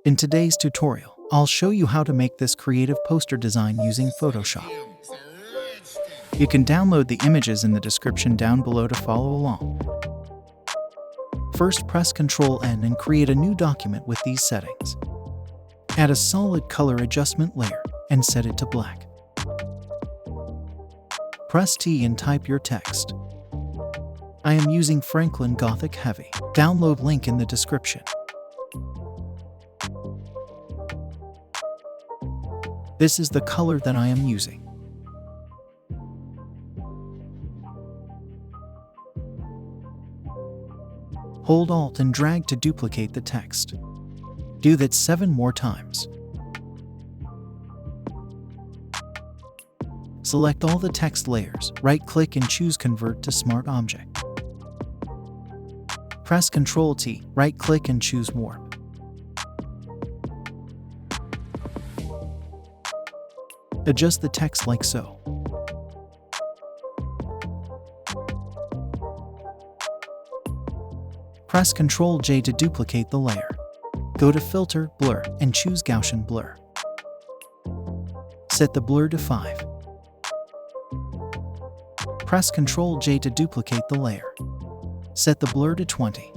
In today's tutorial, I'll show you how to make this creative poster design using Photoshop. You can download the images in the description down below to follow along. First, press Ctrl-N and create a new document with these settings. Add a solid color adjustment layer and set it to black. Press T and type your text. I am using Franklin Gothic Heavy. Download link in the description. This is the color that I am using. Hold Alt and drag to duplicate the text. Do that 7 more times. Select all the text layers, right-click and choose Convert to Smart Object. Press Ctrl-T, right-click and choose Warp. Adjust the text like so. Press Ctrl-J to duplicate the layer. Go to Filter, Blur, and choose Gaussian Blur. Set the blur to 5. Press Ctrl-J to duplicate the layer. Set the blur to 20.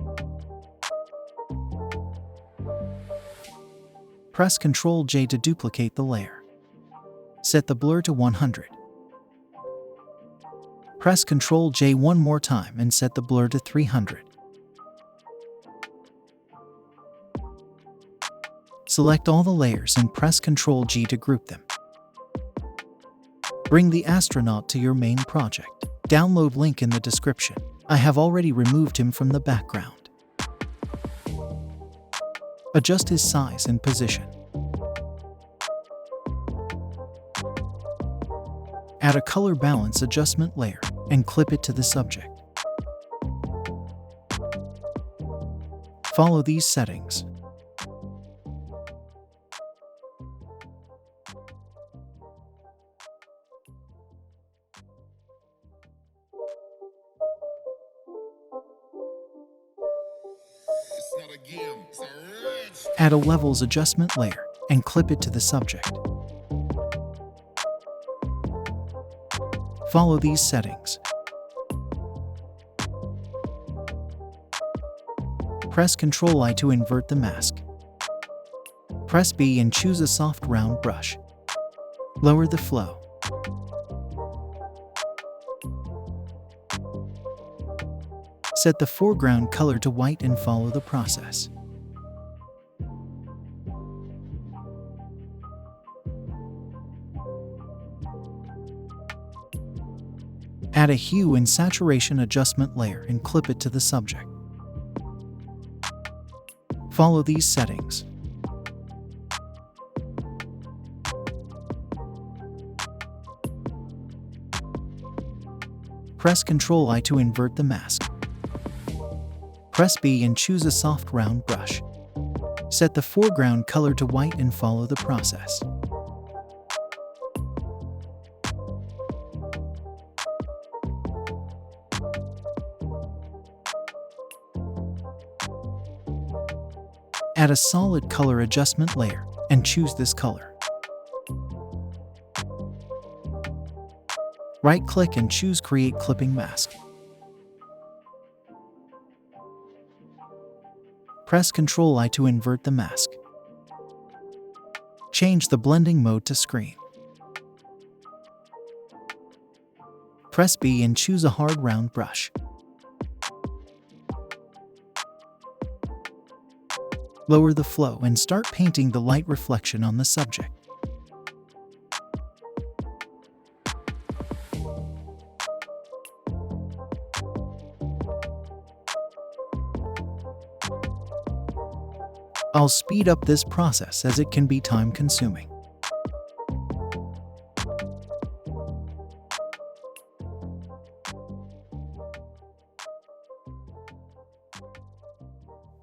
Press Ctrl-J to duplicate the layer. Set the blur to 100. Press Ctrl-J one more time and set the blur to 300. Select all the layers and press Ctrl-G to group them. Bring the astronaut to your main project. Download link in the description. I have already removed him from the background. Adjust his size and position. Add a color balance adjustment layer and clip it to the subject. Follow these settings. Add a levels adjustment layer and clip it to the subject. Follow these settings. Press Ctrl-I to invert the mask. Press B and choose a soft round brush. Lower the flow. Set the foreground color to white and follow the process. Add a hue and saturation adjustment layer and clip it to the subject. Follow these settings. Press Ctrl-I to invert the mask. Press B and choose a soft round brush. Set the foreground color to white and follow the process. Add a solid color adjustment layer and choose this color. Right-click and choose Create Clipping Mask. Press Ctrl-I to invert the mask. Change the blending mode to screen. Press B and choose a hard round brush. Lower the flow and start painting the light reflection on the subject. I'll speed up this process as it can be time-consuming.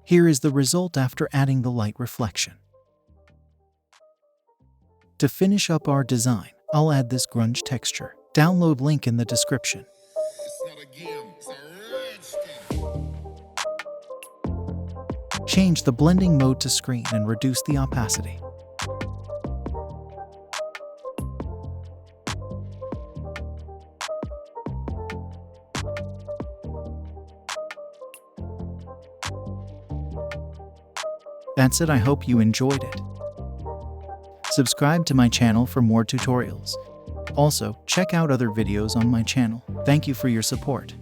Here is the result after adding the light reflection. To finish up our design, I'll add this grunge texture. Download link in the description. Change the blending mode to screen and reduce the opacity. That's it. I hope you enjoyed it. Subscribe to my channel for more tutorials. Also, check out other videos on my channel. Thank you for your support.